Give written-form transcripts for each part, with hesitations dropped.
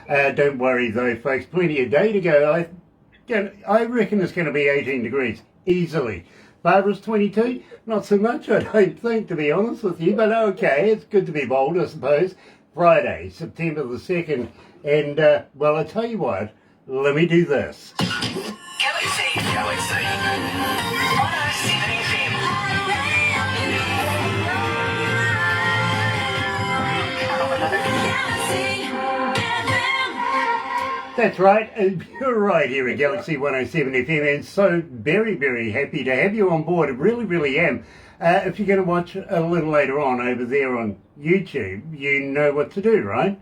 Don't worry though, folks. Plenty of day to go. I reckon it's going to be 18 degrees easily. Barbara's 22. Not so much, I don't think, to be honest with you. But okay, it's good to be bold, I suppose. Friday, September the 2nd. And, well, I tell you what, let me do this. Galaxy 107fm. That's right, and you're right here at Galaxy 107 FM, and so very, very happy to have you on board. I really, really am. If you're going to watch a little later on over there on YouTube, you know what to do, right?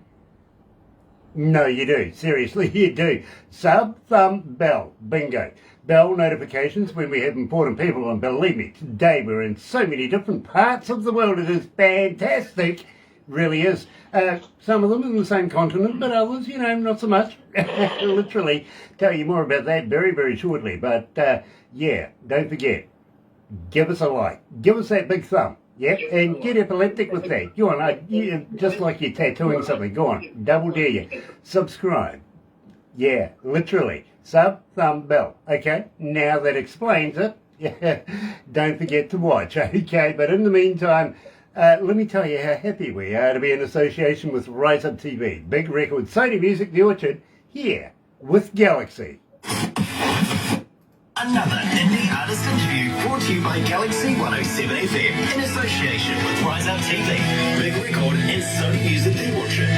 No, you do. Seriously, you do. Sub, thumb, bell. Bingo. Bell notifications when we have important people, and believe me, today we're in so many different parts of the world. It is fantastic. Really is. Some of them in the same continent, but others, you know, not so much. Literally, tell you more about that very, very shortly. But yeah, don't forget, give us a like, give us that big thumb, yeah, and get epileptic with that. Go on, just like you're tattooing something. Go on, double dare you. Subscribe. Yeah, literally. Sub, thumb, bell. Okay, now that explains it. Yeah, don't forget to watch. Okay, but in the meantime, let me tell you how happy we are to be in association with Rise Up TV, Big Record, Sony Music, The Orchard, here with Galaxy. Another indie artist interview brought to you by Galaxy 107fm in association with Rise Up TV, Big Record and Sony Music, The Orchard.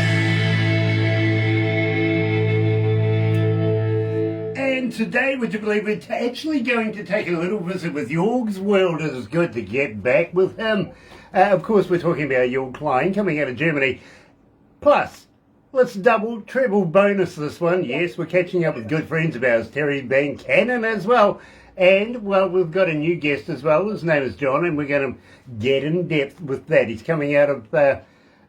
And today, would you believe we're actually going to take a little visit with Jorg's World. It is good to get back with him. Of course, we're talking about Jorg Klein coming out of Germany. Plus, let's double, treble bonus this one. Yes, we're catching up with good friends of ours, Terry Van Cannon as well. And, well, we've got a new guest as well. His name is John, and we're going to get in depth with that. He's coming out of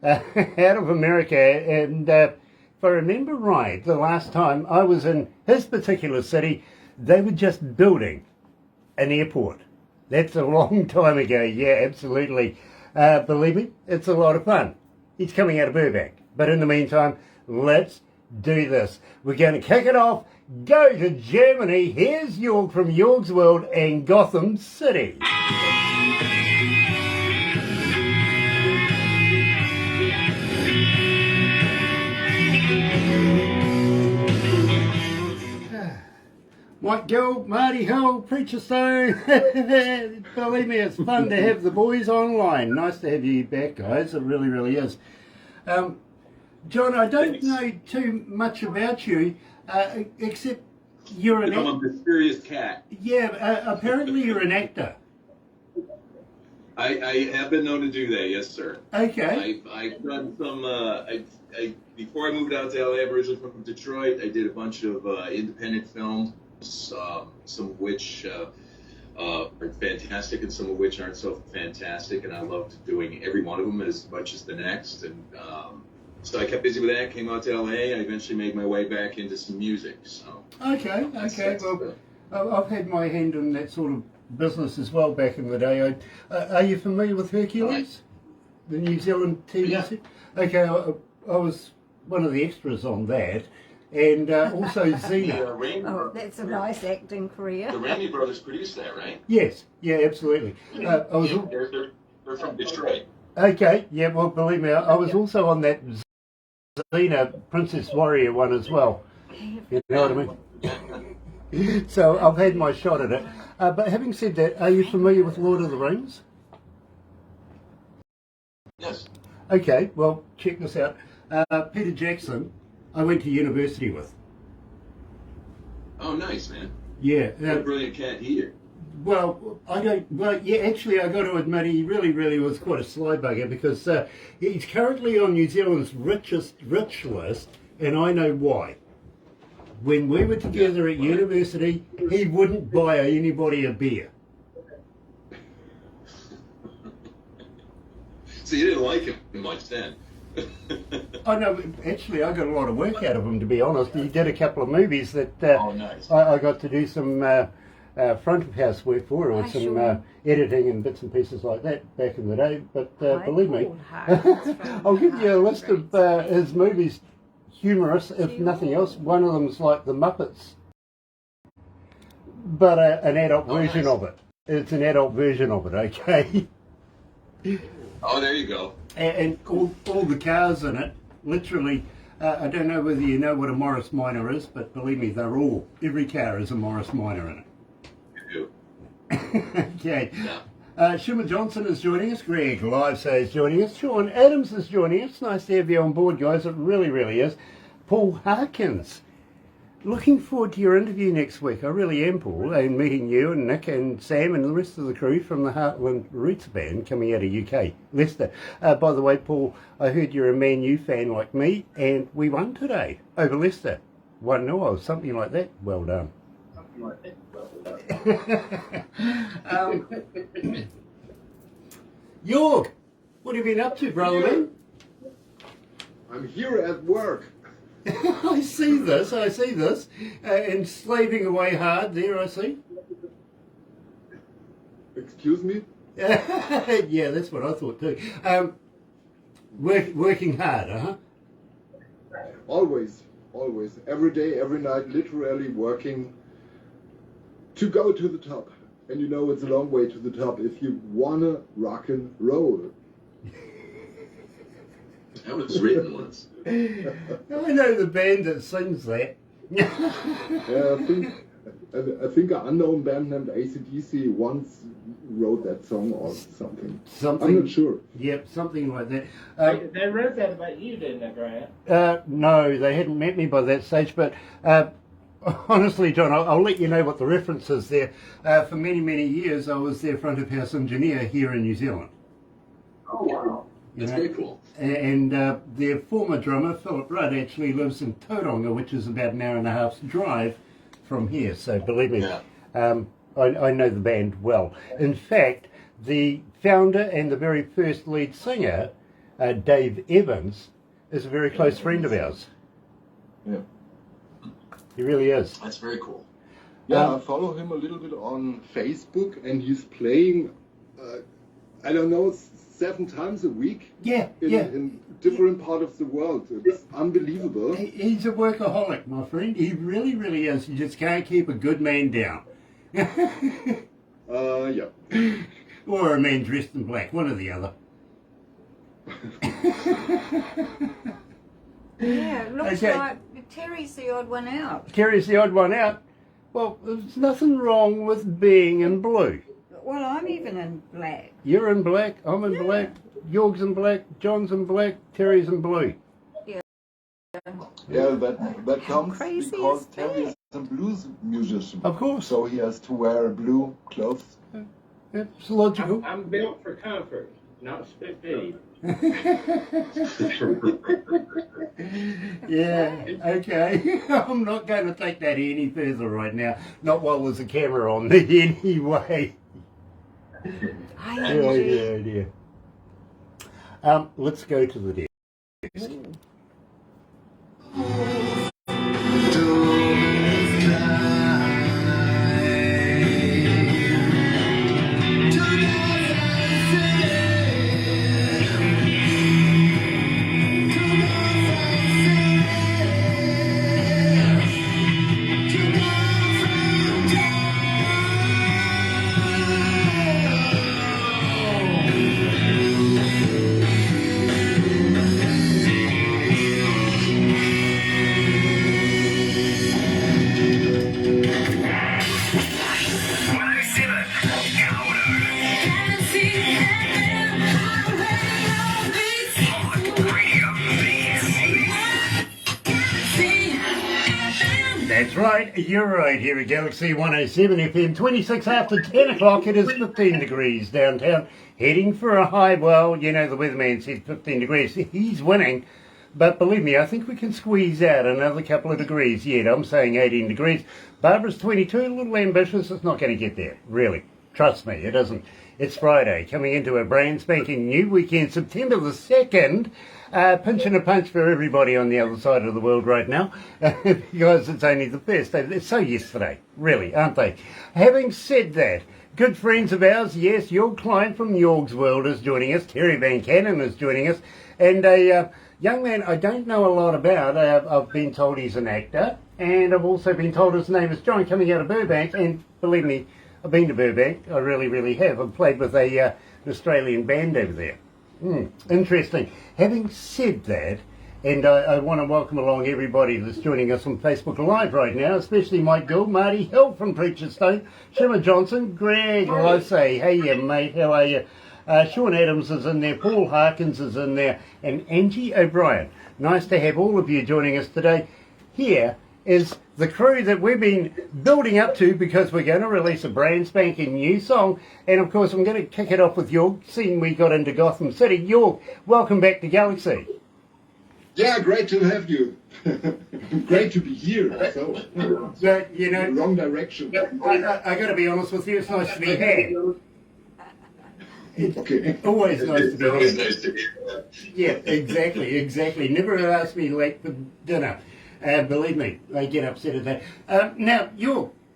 America, and if I remember right, the last time I was in his particular city, they were just building an airport. That's a long time ago. Yeah, absolutely. Believe me, it's a lot of fun. He's coming out of Burbank. But in the meantime, let's do this. We're going to kick it off. Go to Germany. Here's Jorg from Jorg's World and Gotham City. White Girl, Marty Ho, Preacher Stone. Believe me, it's fun to have the boys online. Nice to have you back, guys. It really, really is. John, I don't know too much about you, except you're an actor. I'm a mysterious cat. Yeah, apparently you're an actor. I have been known to do that, yes, sir. Okay. I've done some, before I moved out to LA, I'm originally from Detroit, I did a bunch of independent films. Some of which are fantastic and some of which aren't so fantastic, and I loved doing every one of them as much as the next, and so I kept busy with that, came out to LA, I eventually made my way back into some music. So Okay, well, I've had my hand in that sort of business as well back in the day. Are you familiar with Hercules? The New Zealand TV? Yeah. Okay, I was one of the extras on that. And also Xena. Oh, that's a nice acting career. The Raimi brothers produced that, right? Yes, yeah, absolutely. They're from Detroit. Okay, yeah, well, believe me, I was also on that Xena Princess Warrior one as well. You know what I mean? So I've had my shot at it. But having said that, are you familiar with Lord of the Rings? Yes. Okay, well, check this out. Peter Jackson, I went to university with. Oh, nice, man. Yeah. What a brilliant cat here. Well, yeah, actually, I got to admit, he really, really was quite a sly bugger because he's currently on New Zealand's rich list, and I know why. When we were together at university, he wouldn't buy anybody a beer. So you didn't like him much then? Oh no, actually I got a lot of work out of him, to be honest. He did a couple of movies that oh, nice. I got to do some front of house work for, or some editing and bits and pieces like that back in the day. But believe me, I'll give you a list of his movies. humorous, if nothing else. One of them's like the Muppets, but an adult version of it. It's an adult version of it, okay? Oh, there you go. And all the cars in it, literally, I don't know whether you know what a Morris Minor is, but believe me, every car is a Morris Minor in it. You Okay. Yeah. Shimmer Johnson is joining us, Greg Livesay is joining us, Sean Adams is joining us. Nice to have you on board, guys. It really, really is. Paul Harkins. Looking forward to your interview next week. I really am, Paul, and meeting you and Nick and Sam and the rest of the crew from the Heartland Roots Band coming out of UK, Leicester. By the way, Paul, I heard you're a Man U fan like me, and we won today over Leicester. 1-0 or something like that. Well done. Something like that. Jorg, what have you been up to, brother man? I'm here at work. I see this, and slaving away hard there, I see. Excuse me? Yeah, that's what I thought too. Working hard, huh? Always. Every day, every night, literally working to go to the top. And you know it's a long way to the top if you wanna rock and roll. That was written once. I know the band that sings that. I think an unknown band named AC/DC once wrote that song or something. I'm not sure. Yep, something like that. They wrote that about you, didn't they, Grant? No, they hadn't met me by that stage, but honestly, John, I'll let you know what the reference is there. For many, many years, I was their front of house engineer here in New Zealand. Oh, wow. That's very cool. And their former drummer, Philip Rudd, actually lives in Tauranga, which is about an hour and a half's drive from here. So believe me, I know the band well. In fact, the founder and the very first lead singer, Dave Evans, is a very close friend of ours. Yeah. He really is. That's very cool. Yeah, I follow him a little bit on Facebook, and he's playing, I don't know, 7 times a week. In different parts of the world. It's unbelievable. He's a workaholic, my friend. He really, really is. You just can't keep a good man down. Yeah. Or a man dressed in black, one or the other. Yeah, it looks Okay. like Terry's the odd one out. Carries the odd one out. Well, there's nothing wrong with being in blue. Well, I'm even in black. You're in black, I'm in black, Jorg's in black, John's in black, Terry's in blue. Yeah, that comes crazy because is Terry that? is a blues musician. Of course. So he has to wear blue clothes. It's logical. I'm built for comfort, not speed. Yeah, okay. I'm not going to take that any further right now. Not while there's a camera on me anyway. Oh, dear. Let's go to the desk. That's right, you're right here at Galaxy 107 FM, 26 after 10 o'clock, it is 15 degrees downtown, heading for a high, well, you know the weatherman said 15 degrees, he's winning, but believe me, I think we can squeeze out another couple of degrees yet. I'm saying 18 degrees, Barbara's 22, a little ambitious, it's not going to get there, really, trust me, it isn't. It's Friday, coming into a brand spanking new weekend, September the 2nd, pinching a punch for everybody on the other side of the world right now, because it's only the first day. It's so yesterday, really, aren't they? Having said that, good friends of ours, yes, your client from Jorg's World is joining us, Terry Van Cannon is joining us, and a young man I don't know a lot about. I've been told he's an actor, and I've also been told his name is John, coming out of Burbank, and believe me, I've been to Burbank. I really, really have. I've played with an Australian band over there. Interesting. Having said that, and I want to welcome along everybody that's joining us on Facebook Live right now, especially Mike Gould, Marty Hill from Preacher's Stone, Shimmer Johnson, Greg Losey, hey yeah, mate, how are you? Sean Adams is in there, Paul Harkins is in there, and Angie O'Brien. Nice to have all of you joining us today. Here is the crew that we've been building up to, because we're going to release a brand spanking new song, and of course I'm going to kick it off with Jorg, seeing we got into Gotham City. Jorg, welcome back to Galaxy. Yeah, great to have you. Great to be here. So, but, you know, wrong direction. I got to be honest with you, it's nice to be here. Okay. Always nice to be here. Yeah, exactly. Never ask me late for dinner. Believe me, I get upset at that. Now,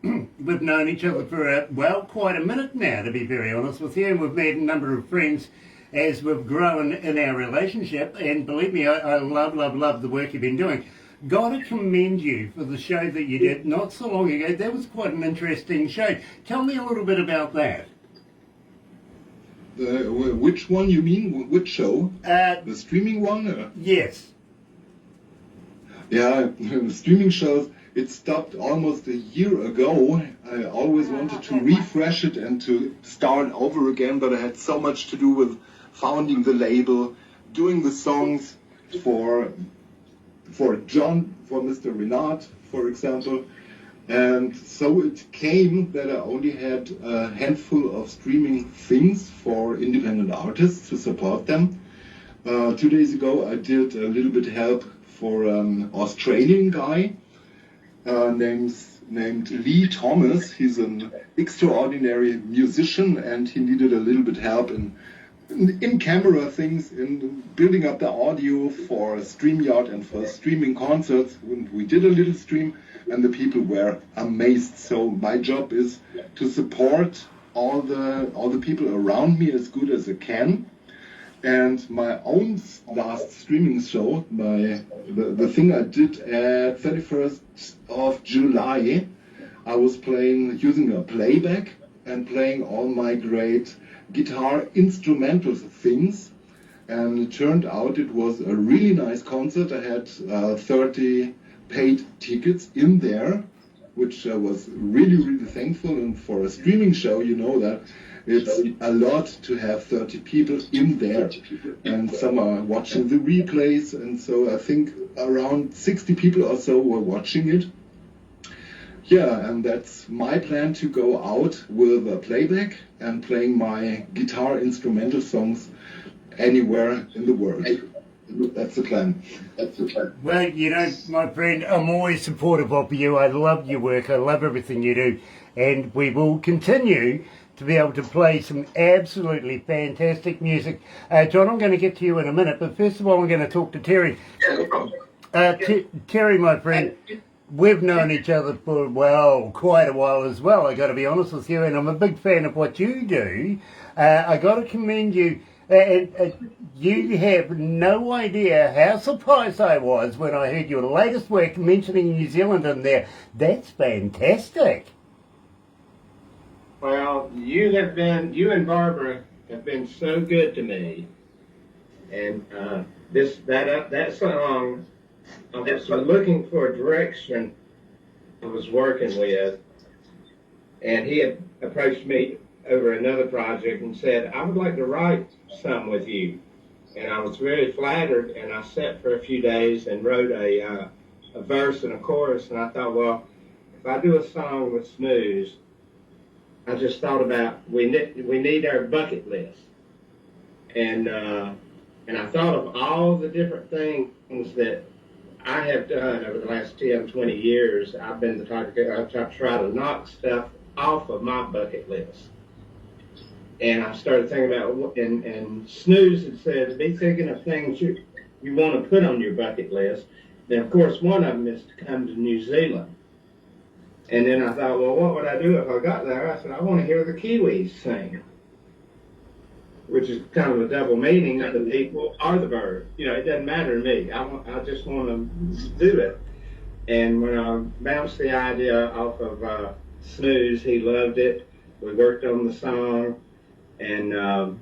we've known each other for, quite a minute now, to be very honest with you, and we've made a number of friends as we've grown in our relationship, and believe me, I love the work you've been doing. Got to commend you for the show that you did not so long ago. That was quite an interesting show. Tell me a little bit about that. Which one you mean? Which show? The streaming one? Yes. Yeah, the streaming shows, it stopped almost a year ago. I always wanted to refresh it and to start over again, but I had so much to do with founding the label, doing the songs for John, for Mr. Renard, for example. And so it came that I only had a handful of streaming things for independent artists to support them. 2 days ago I did a little bit help for an Australian guy named Lee Thomas. He's an extraordinary musician, and he needed a little bit help in camera things, in building up the audio for StreamYard and for streaming concerts. We did a little stream, and the people were amazed. So my job is to support all the people around me as good as I can. And my own last streaming show, the thing I did at 31st of July, I was using a playback and playing all my great guitar instrumental things, and it turned out it was a really nice concert. I had 30 paid tickets in there, which I was really thankful. And for a streaming show, you know that it's a lot to have 30 people in there, and some are watching the replays, and so I think around 60 people or so were watching it. Yeah, and that's my plan, to go out with a playback and playing my guitar instrumental songs anywhere in the world. That's the plan. Well, you know, my friend, I'm always supportive of you. I love your work. I love everything you do. And we will continue to be able to play some absolutely fantastic music. John, I'm going to get to you in a minute, but first of all, I'm going to talk to Terry. Yeah, no problem. Terry, my friend, we've known each other for, quite a while as well, I got to be honest with you, and I'm a big fan of what you do. I got to commend you. You have no idea how surprised I was when I heard your latest work mentioning New Zealand in there. That's fantastic. Well, you and Barbara have been so good to me, and that song, I was looking for a direction I was working with, and he had approached me over another project and said, I would like to write some with you. And I was very flattered, and I sat for a few days and wrote a verse and a chorus, and I thought, well, if I do a song with Snooze, I just thought about we need our bucket list. And I thought of all the different things that I have done over the last 10, 20 years. I've been the type to try to knock stuff off of my bucket list. And I started thinking about, and Snooze had said, be thinking of things you want to put on your bucket list. And of course, one of them is to come to New Zealand. And then I thought, well, what would I do if I got there? I said, I want to hear the Kiwis sing. which is kind of a double meaning of the people or the bird. You know, it doesn't matter to me. I just want to do it. And when I bounced the idea off of Snooze, he loved it. We worked on the song, and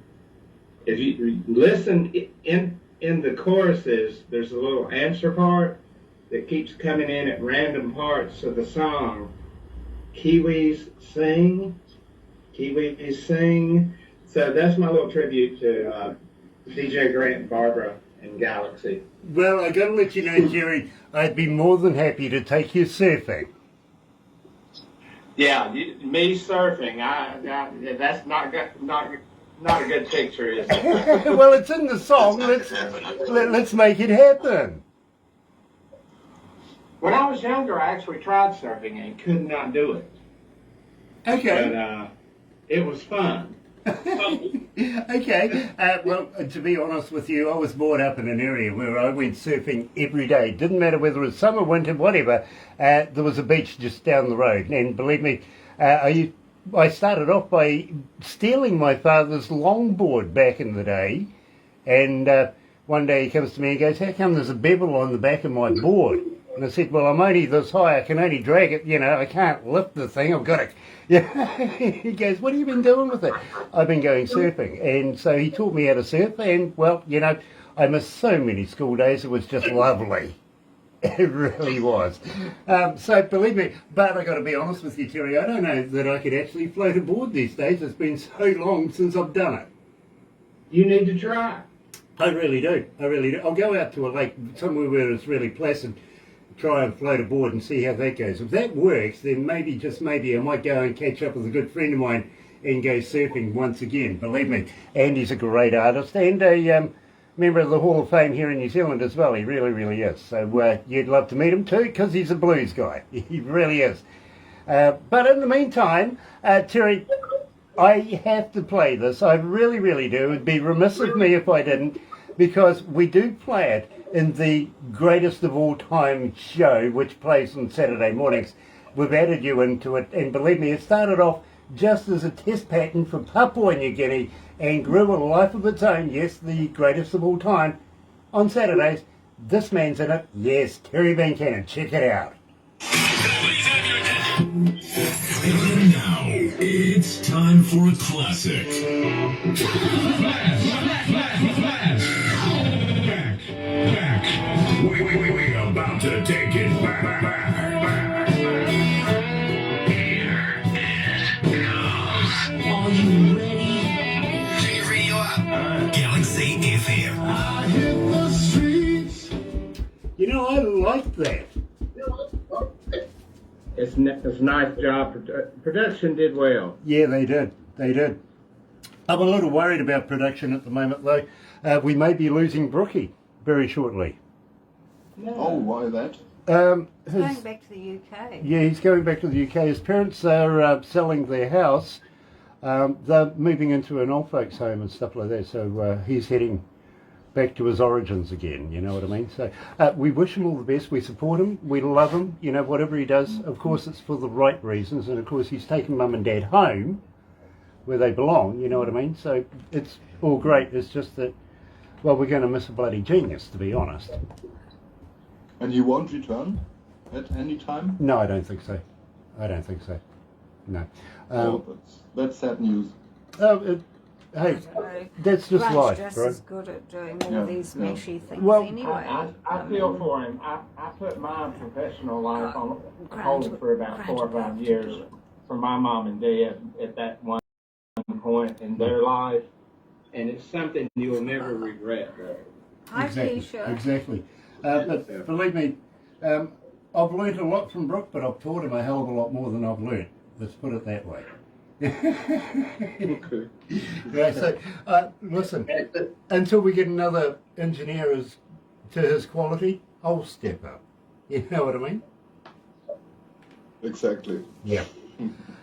if you listen in the choruses, there's a little answer part that keeps coming in at random parts of the song. Kiwis sing, Kiwis sing. So that's my little tribute to DJ Grant and Barbara and Galaxy. Well, I got to let you know, Jerry, I'd be more than happy to take you surfing. Yeah, me surfing. That's not a good picture, is it? Well, it's in the song. Let's make it happen. When I was younger, I actually tried surfing and could not do it. Okay. But it was fun. Okay. Well, to be honest with you, I was brought up in an area where I went surfing every day. Didn't matter whether it was summer, winter, whatever. There was a beach just down the road. And believe me, I started off by stealing my father's longboard back in the day. And one day he comes to me and goes, "How come there's a bevel on the back of my board?" And I said, "Well, I'm only this high. I can only drag it. You know, I can't lift the thing. I've got to..." Yeah. He goes, "What have you been doing with it?" "I've been going surfing." And so he taught me how to surf. And, well, you know, I missed so many school days. It was just lovely. It really was. So believe me, but I got to be honest with you, Terry, I don't know that I could actually float a board these days. It's been so long since I've done it. You need to try. I really do. I really do. I'll go out to a lake somewhere where it's really placid, try and float a board and see how that goes. If that works, then maybe, just maybe, I might go and catch up with a good friend of mine and go surfing once again. Believe me, Andy's a great artist and a member of the Hall of Fame here in New Zealand as well. He really, really is. So you'd love to meet him too, because he's a blues guy. He really is. But in the meantime, Terry, I have to play this. I really, really do. It'd be remiss of me if I didn't, because we do play it in the greatest of all time show, which plays on Saturday mornings. We've added you into it, and believe me, it started off just as a test pattern for Papua New Guinea and grew a life of its own. Yes, the greatest of all time on Saturdays. This man's in it. Yes, Terry Van Cannon. Check it out. And now, it's time for a classic. Back. We're about to take it back. Here it goes. Are you ready? Turn your radio up. Galaxy FM. I hit the streets. You know, I like that. It's a nice job. Production did well. Yeah, they did. They did. I'm a little worried about production at the moment, though. We may be losing Brookie very shortly. No. Oh, why that? He's going back to the UK. Yeah, he's going back to the UK. His parents are selling their house. They're moving into an old folks' home and stuff like that, so he's heading back to his origins again, you know what I mean? So we wish him all the best. We support him. We love him. You know, whatever he does, of course, it's for the right reasons. And, of course, he's taken mum and dad home where they belong, you know what I mean? So it's all great. It's just that, well, we're going to miss a bloody genius, to be honest. And he won't return at any time? No, I don't think so. I don't think so. No. That's sad news. Hey, that's just Grant's life, just bro. as good at doing all these meshy things Well, anyway. I feel for him. I put my professional life on hold for about 4 or 5 years for my mom and dad at that one point in their life, and it's something you'll never regret. Hi, Exactly. Tisha. Exactly. But believe me, I've learnt a lot from Brooke, but I've taught him a hell of a lot more than I've learnt. Let's put it that way. Okay. Right, so, listen, until we get another engineer to his quality, I'll step up. You know what I mean? Exactly. Yeah.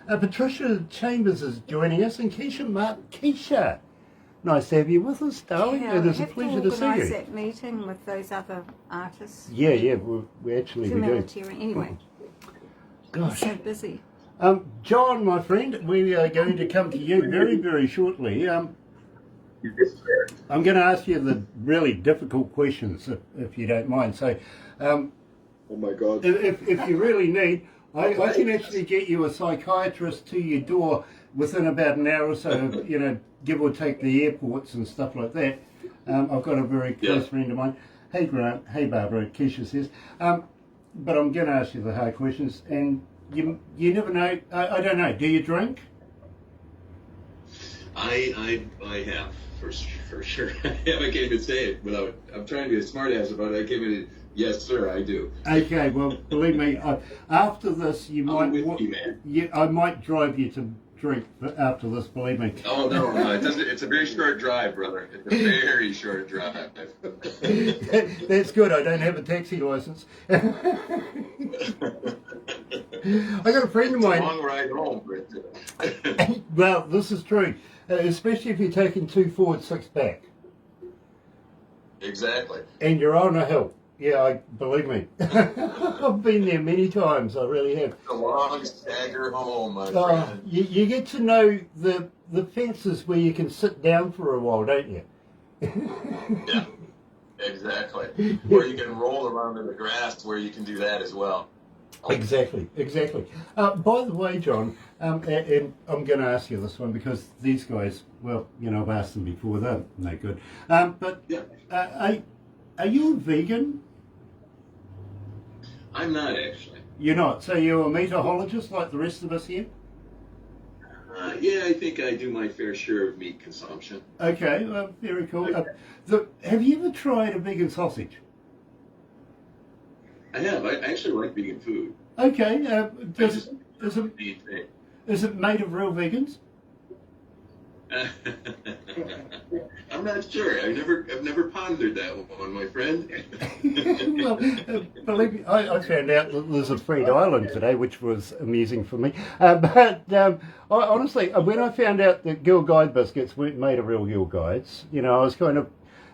Patricia Chambers is joining us, and Keisha, nice to have you with us, darling. Yeah, It is a have pleasure to to see organise you. that meeting with those other artists. Yeah, we actually we do. Humanitarian. Anyway, Gosh. so busy. John, my friend, we are going to come to you very, very shortly. Yes, sir. I'm going to ask you the really difficult questions, if you don't mind. So, Oh my God. if you really need, I can actually get you a psychiatrist to your door within about an hour or so, give or take the airports and stuff like that. I've got a very close friend of mine. Hey, Grant. Hey, Barbara. Keisha says. But I'm going to ask you the hard questions, and you never know. I don't know. Do you drink? I have for sure. I can't even say it without. I'm trying to be a smart ass about it. I can't even. Yes, sir, I do. Okay, well, believe me, after this, you might. With you, man. I might drive you to drink after this. Believe me. Oh no, it doesn't. It's a very short drive, brother. It's a very short drive. That's good. I don't have a taxi license. I got a friend of mine. It's a long ride home, Britt. Well, this is true, especially if you're taking 2 forward, 6 back, Exactly. and you're on a hill. Yeah, believe me. I've been there many times. I really have. It's a long stagger home, my friend. You get to know the fences where you can sit down for a while, don't you? Yeah, exactly. Or you can roll around in the grass where you can do that as well. Exactly. By the way, John, and I'm going to ask you this one because these guys, well, I've asked them before, they're no good. But Yeah. Are you a vegan? I'm not actually. You're not. So you're a meatologist like the rest of us here? Yeah, I think I do my fair share of meat consumption. Okay, very cool. Have you ever tried a vegan sausage? I have. I actually like vegan food. Okay. Eat thing. Is it made of real vegans? I'm not sure. I've never pondered that one, my friend. Well, believe me, I found out that there's a Freed Island today, which was amusing for me. Honestly, when I found out that Girl Guide biscuits weren't made of real Girl Guides, I was kind of,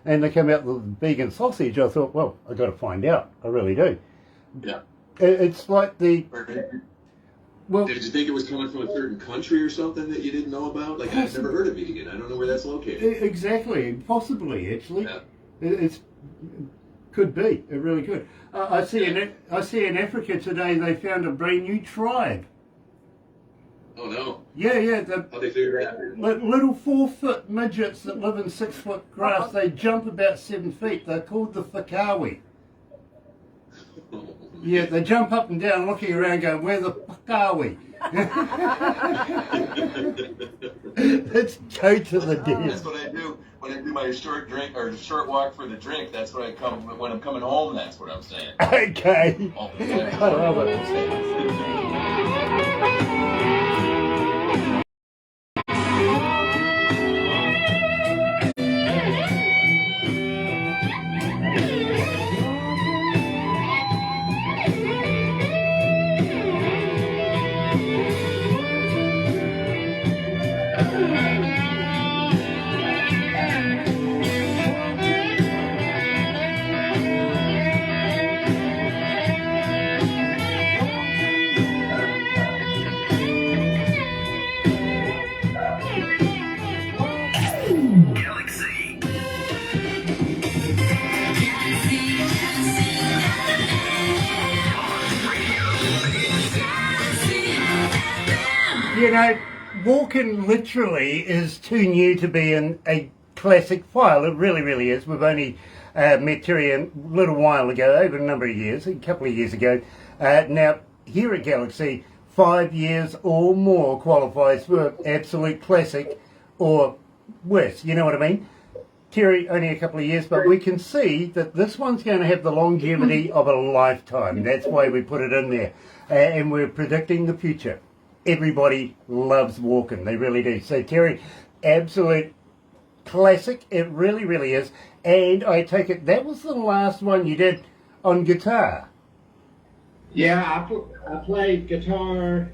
and they came out with vegan sausage, I thought, well, I've got to find out. I really do. Yeah. It's like the... Well, did you think it was coming from a certain country or something that you didn't know about? Like, I've never heard of vegan. I don't know where that's located. Exactly, possibly actually. Yeah. It's could be. It really could. I see in Africa today they found a brand new tribe. Oh no. Yeah. How'd they figure that out? Little 4-foot midgets that live in 6-foot grass. They jump about 7 feet. They're called the Fakawi. Yeah, they jump up and down, looking around, going, "Where the fuck are we?" Let's go to the dinner. That's what I do when I do my short drink or short walk for the drink. That's what I come when I'm coming home. That's what I'm saying. Okay. Oh, I love it. Galaxy. Walking literally is too new to be in a classic file. It really, really is. We've only met Terry a little while ago, over a number of years, a couple of years ago. Now, here at Galaxy, 5 years or more qualifies for absolute classic or worse, you know what I mean? Terry, only a couple of years, but we can see that this one's going to have the longevity of a lifetime. That's why we put it in there. And we're predicting the future. Everybody loves walking. They really do. So, Terry, absolute classic. It really, really is. And I take it that was the last one you did on guitar. Yeah, I played guitar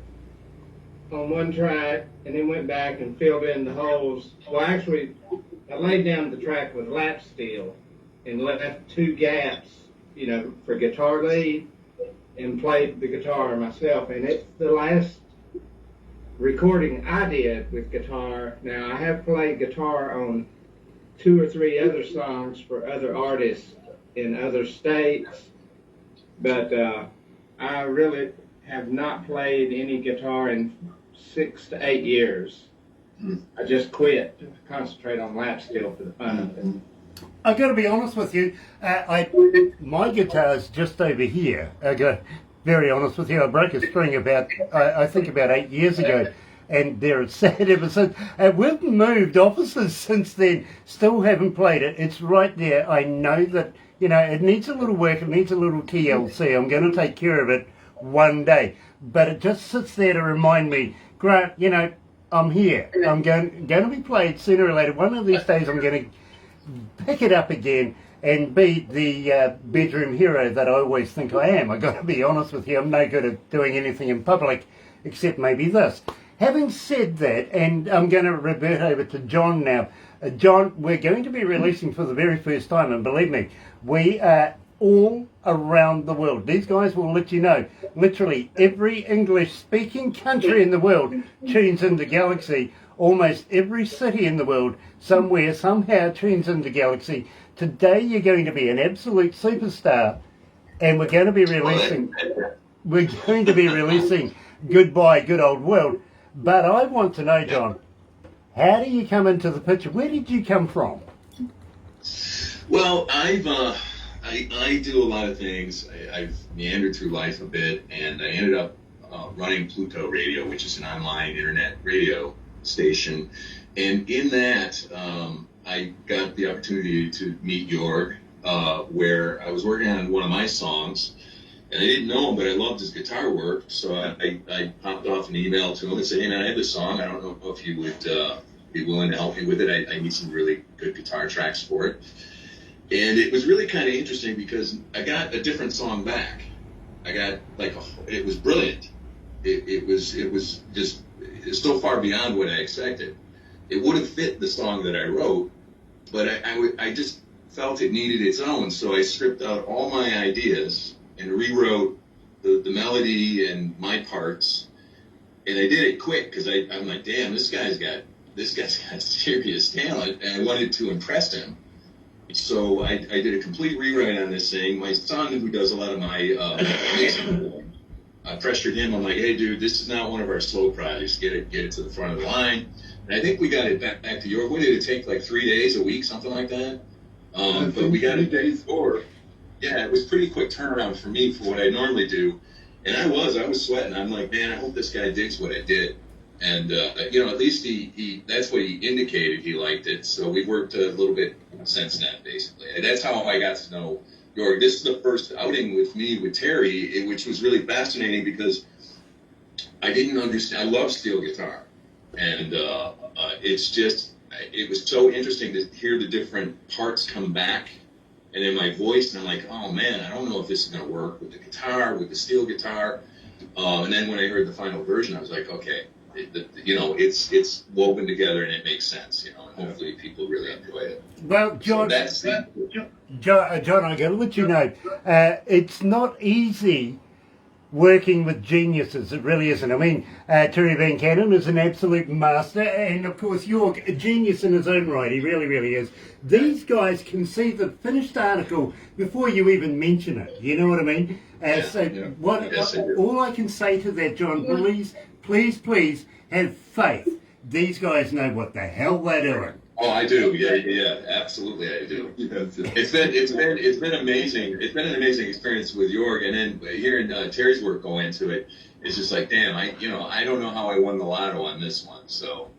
on one track and then went back and filled in the holes. Well, actually, I laid down the track with lap steel and left 2 gaps, for guitar lead and played the guitar myself. And it's the last recording I did with guitar. Now, I have played guitar on 2 or 3 other songs for other artists in other states, but I really have not played any guitar in 6 to 8 years. I just quit to concentrate on lap steel for the fun of it. I got to be honest with you. My guitar's just over here. I got very honest with you. I broke a string about I think about 8 years ago, and there it's sat ever since. We've moved offices since then. Still haven't played it. It's right there. I know that it needs a little work. It needs a little TLC. I'm going to take care of it one day. But it just sits there to remind me, Grant. I'm here. I'm going to be played sooner or later. One of these days, I'm going to pick it up again and be the bedroom hero that I always think I am. I got to be honest with you. I'm no good at doing anything in public, except maybe this. Having said that, and I'm going to revert over to John now. John, we're going to be releasing for the very first time, and believe me, we are all around the world. These guys will let you know, literally every English-speaking country in the world tunes into Galaxy. Almost every city in the world, somewhere, somehow tunes into Galaxy. Today you're going to be an absolute superstar, and we're going to be releasing Goodbye Good Old World. But I want to know, John, how do you come into the picture? Where did you come from? Well, I do a lot of things. I've meandered through life a bit, and I ended up running Pluto Radio, which is an online internet radio station. And in that, I got the opportunity to meet Jorg, where I was working on one of my songs. And I didn't know him, but I loved his guitar work. So I popped off an email to him and said, hey, man, I have this song. I don't know if you would be willing to help me with it. I need some really good guitar tracks for it. And it was really kind of interesting because I got a different song back. I got it was brilliant. It was just so far beyond what I expected. It would have fit the song that I wrote, but I just felt it needed its own. So I stripped out all my ideas and rewrote the melody and my parts. And I did it quick because I'm like, damn, this guy's got serious talent, and I wanted to impress him. So I did a complete rewrite on this thing. My son, who does a lot of my mixing, I pressured him. I'm like, hey, dude, this is not one of our slow projects. Get it to the front of the line. And I think we got it back to York. What did it take, like 3 days, a week, something like that? But we got it days forward. Yeah, it was pretty quick turnaround for me for what I normally do. And I was sweating. I'm like, man, I hope this guy digs what I did. And, at least he that's what he indicated. He liked it. So we worked a little bit since then, basically. And that's how I got to know Jorg. This is the first outing with me with Terry, which was really fascinating because I didn't understand. I love steel guitar. And it was so interesting to hear the different parts come back. And in my voice, and I'm like, oh, man, I don't know if this is going to work with the guitar, with the steel guitar. And then when I heard the final version, I was like, okay. It's woven together and it makes sense, and hopefully people really enjoy it. Well, John, so John, I got to let you know, it's not easy working with geniuses. It really isn't. I mean, Terry Van Cannon is an absolute master, and of course, Jorg, a genius in his own right. He really, really is. These guys can see the finished article before you even mention it. You know what I mean? All I can say to that, John, please have faith. These guys know what the hell they're doing. Oh, I do. Yeah, absolutely, I do. It's been amazing. It's been an amazing experience with Jorg, and then hearing Terry's work go into it, it's just like, damn, I don't know how I won the lotto on this one. So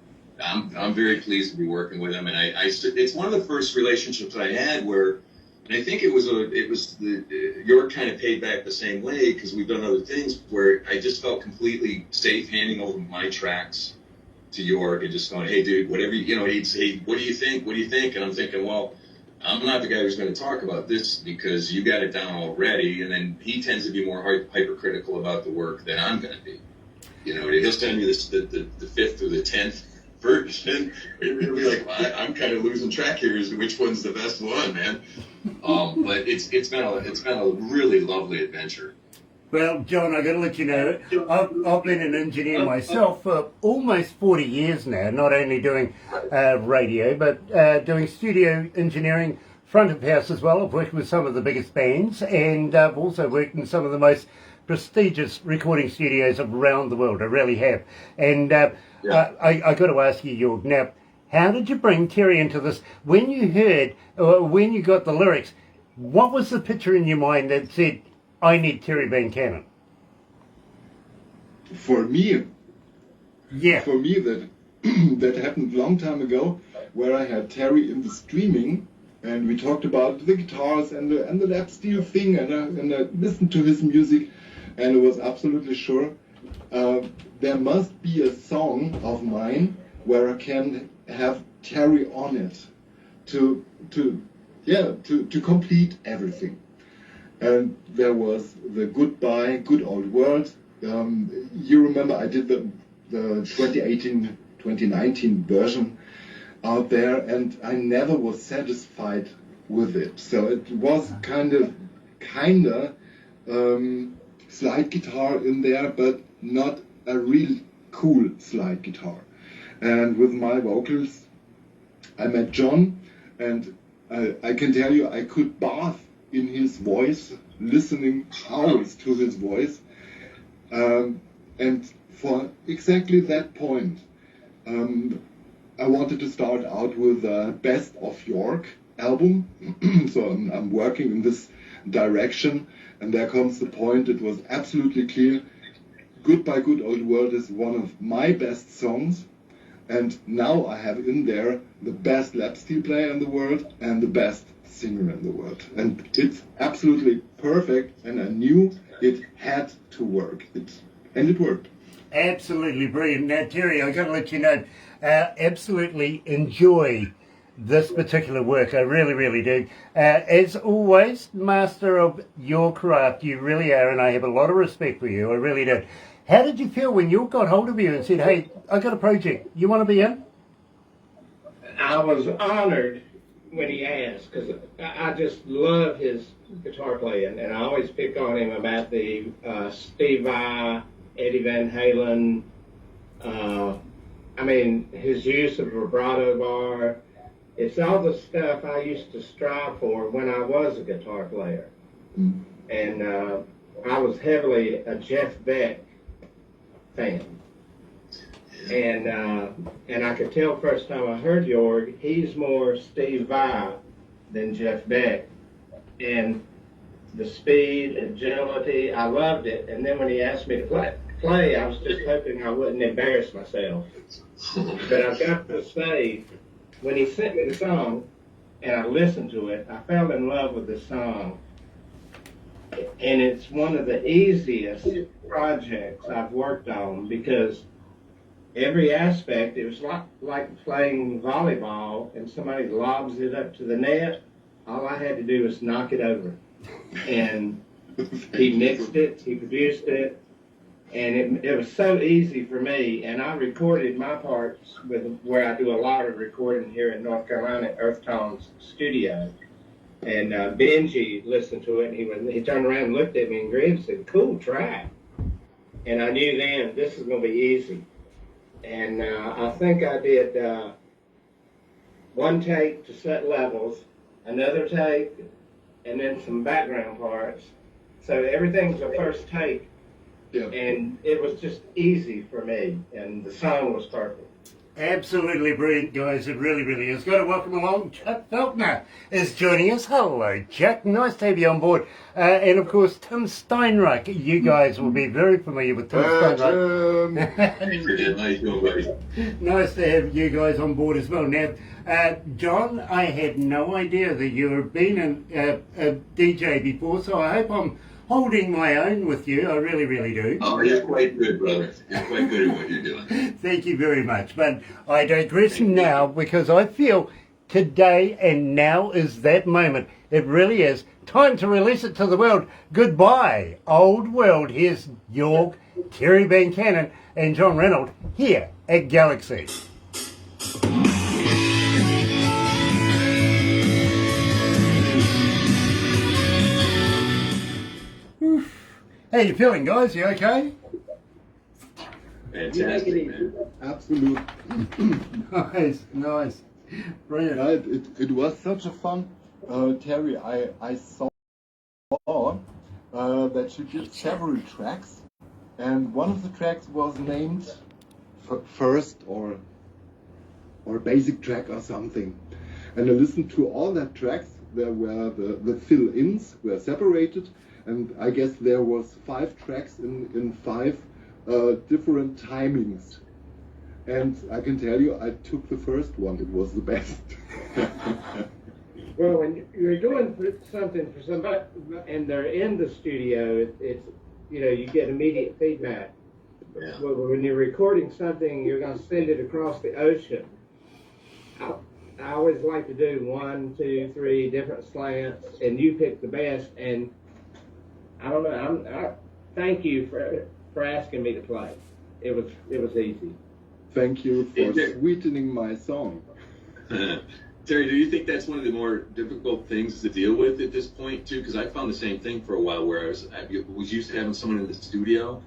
I'm very pleased to be working with him, and it's one of the first relationships I had where. And I think Jorg kind of paid back the same way because we've done other things where I just felt completely safe handing over my tracks to Jorg and just going, hey, dude, whatever, he'd say, what do you think? What do you think? And I'm thinking, well, I'm not the guy who's going to talk about this because you got it down already. And then he tends to be more hypercritical about the work than I'm going to be. He'll send me the 5th or the 10th version. It'll be like, well, I'm kind of losing track here as to which one's the best one, man. But it's been a really lovely adventure. Well, John, I've got to let you know, I've been an engineer myself for almost 40 years now, not only doing radio, but doing studio engineering, front of house as well. I've worked with some of the biggest bands, and I've also worked in some of the most prestigious recording studios around the world. I really have. And I got to ask you, Jorg, now, how did you bring Terry into this? When you heard, or when you got the lyrics, what was the picture in your mind that said, I need Terry Van Cannon? For me, Yeah. for me that that happened a long time ago, where I had Terry in the streaming, and we talked about the guitars and the lap steel thing, and I listened to his music, and I was absolutely sure there must be a song of mine where I can have Terry on it to complete everything. And there was the Goodbye, Good Old World. You remember I did the 2018-2019 version out there, and I never was satisfied with it. So it was kind of slide guitar in there, but not a real cool slide guitar. And with my vocals, I met John, and I can tell you I could bath in his voice, listening hours to his voice. And for exactly that point, I wanted to start out with the Best of Jorg album. So I'm working in this direction, and there comes the point. It was absolutely clear. Goodbye Good Old World is one of my best songs, and now I have in there the best lap steel player in the world and the best singer in the world, and it's absolutely perfect, and I knew it had to work, and it worked. Absolutely brilliant. Now, Terry, I've got to let you know, absolutely enjoy this particular work. I really, really do. As always, master of your craft, you really are, and I have a lot of respect for you. I really do. How did you feel when Jorg got hold of you and said, hey, I got a project, you want to be in? I was honored when he asked, because I just love his guitar playing, and I always pick on him about the Steve Vai, Eddie Van Halen, his use of vibrato bar. It's all the stuff I used to strive for when I was a guitar player. And I was heavily a Jeff Beck fan. And I could tell first time I heard Jorg, he's more Steve Vai than Jeff Beck. And the speed, agility, I loved it. And then when he asked me to play, I was just hoping I wouldn't embarrass myself. But I've got to say, when he sent me the song and I listened to it, I fell in love with the song. And it's one of the easiest projects I've worked on, because every aspect, it was like playing volleyball and somebody lobs it up to the net. All I had to do was knock it over. And he mixed it, he produced it, and it was so easy for me. And I recorded my parts with where I do a lot of recording here in North Carolina at Earth Tones Studio. And Benji listened to it, and he turned around and looked at me and grinned and said, cool track. And I knew then this is going to be easy. And I think I did one take to set levels, another take, and then some background parts. So everything's a first take. Yeah. And it was just easy for me, and the song was perfect. Absolutely brilliant, guys. It really, really is. Got to welcome along. Chuck Feltner is joining us. Hello, Chuck. Nice to have you on board. And, of course, Tim Steinreich. You guys will be very familiar with Tim Steinreich. How you doing, buddy? Nice to have you guys on board as well. Now, John, I had no idea that you have been a DJ before, so I hope I'm holding my own with you. I really, really do. Oh, you're quite good, brother. You're quite good at what you're doing. Thank you very much. But I digress now, because I feel today and now is that moment. It really is. Time to release it to the world. Goodbye, old world. Here's Jorg, Terry Van Cannon, and John Reynolds here at Galaxy. How you feeling, guys? You okay? Fantastic, man. Absolute. Nice. Brilliant. Right, it was such a fun. Terry, I saw that you did several tracks, and one of the tracks was named First or Basic Track or something. And I listened to all that tracks. There were the fill-ins were separated, and I guess there was 5 tracks in 5 different timings. And I can tell you, I took the first one. It was the best. Well, when you're doing something for somebody and they're in the studio, it's you get immediate feedback. Yeah. Well, when you're recording something, you're going to send it across the ocean. I always like to do 1, 2, 3 different slants, and you pick the best. And I don't know. I thank you for asking me to play. It was easy. Thank you for sweetening my song. Terry, do you think that's one of the more difficult things to deal with at this point too? Because I found the same thing for a while, where I was used to having someone in the studio,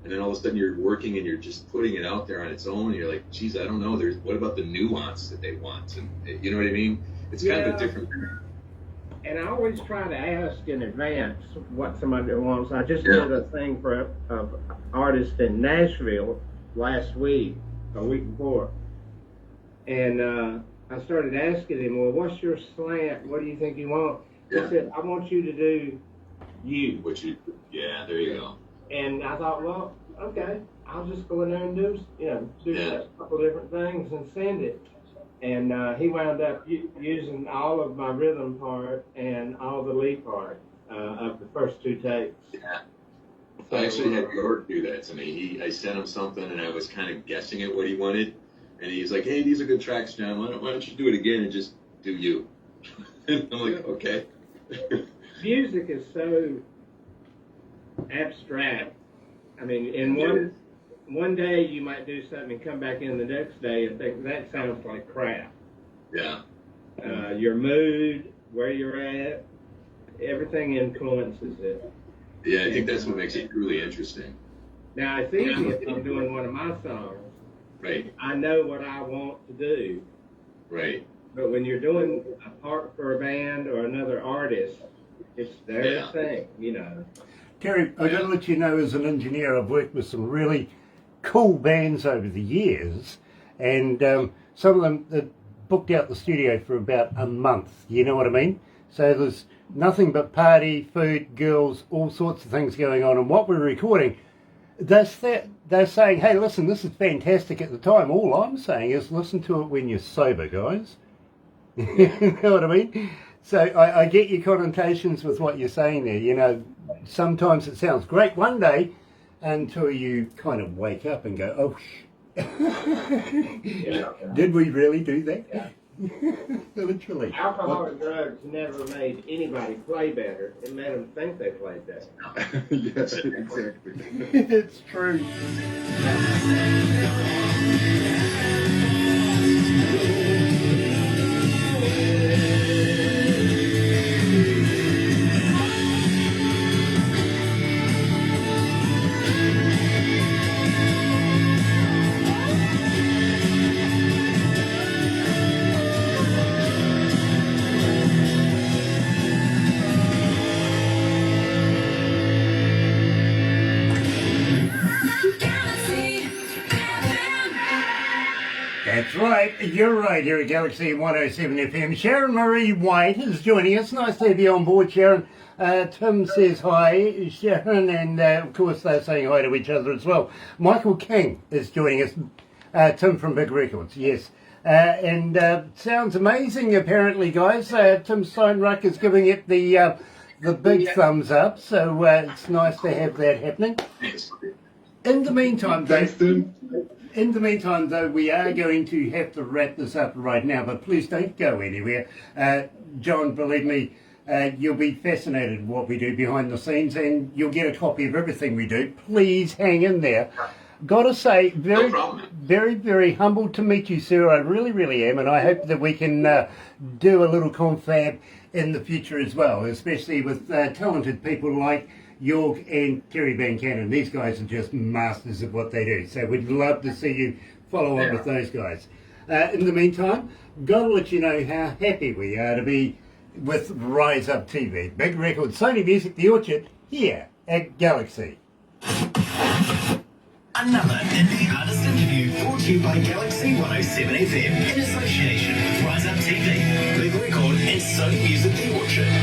and then all of a sudden you're working and you're just putting it out there on its own. And you're like, geez, I don't know. What about the nuance that they want? And you know what I mean? It's kind of a different. And I always try to ask in advance what somebody wants. I just did a thing for an artist in Nashville last week, a week before, and I started asking him, well, what's your slant? What do you think you want? He said, I want you to do you. There you go. And I thought, well, okay, I'll just go in there and do a couple different things and send it. And he wound up using all of my rhythm part and all the lead part of the first 2 takes. Yeah. I actually had Jorg do that to me. I sent him something, and I was kind of guessing at what he wanted. And he's like, hey, these are good tracks, John. Why don't you do it again and just do you? And I'm like, okay. Music is so abstract. I mean, in one day you might do something and come back in the next day and think that sounds like crap. Yeah. Your mood, where you're at, everything influences it. Yeah, I think that's what makes it truly interesting. Now, it's easy if I'm doing one of my songs. Right. I know what I want to do. Right. But when you're doing a part for a band or another artist, it's their thing, Terry, I've got to let you know, as an engineer, I've worked with some really cool bands over the years, and some of them that booked out the studio for about a month, you know what I mean? So there's nothing but party, food, girls, all sorts of things going on, and what we're recording, they're saying, hey, listen, this is fantastic at the time. All I'm saying is listen to it when you're sober, guys. You know what I mean? So I get your connotations with what you're saying there. Sometimes it sounds great one day until you kind of wake up and go, oh, did we really do that? Yeah. Literally. Alcohol and drugs never made anybody play better. It made them think they played better. Yes, exactly. It's true. That's right, you're right here at Galaxy 107 FM. Sharon Marie White is joining us. Nice to have you on board, Sharon. Tim says hi, Sharon, and of course they're saying hi to each other as well. Michael King is joining us. Tim from Big Records, yes. And sounds amazing, apparently, guys. Tim Steinruck is giving it the big thumbs up, so it's nice to have that happening. In the meantime, Thanks, Tim. In the meantime, though, we are going to have to wrap this up right now, but please don't go anywhere. John, believe me, you'll be fascinated with what we do behind the scenes, and you'll get a copy of everything we do. Please hang in there. Gotta say, very, very, very humbled to meet you, sir. I really, really am, and I hope that we can do a little confab in the future as well, especially with talented people like Jorg and Terry Van Cannon. These guys are just masters of what they do. So we'd love to see you follow on with those guys. In the meantime, got to let you know how happy we are to be with Rise Up TV. Big record, Sony Music, The Orchard, here at Galaxy. Another indie artist interview brought to you by Galaxy 107 FM in association with Rise Up TV, Big Record and Sony Music The Orchard.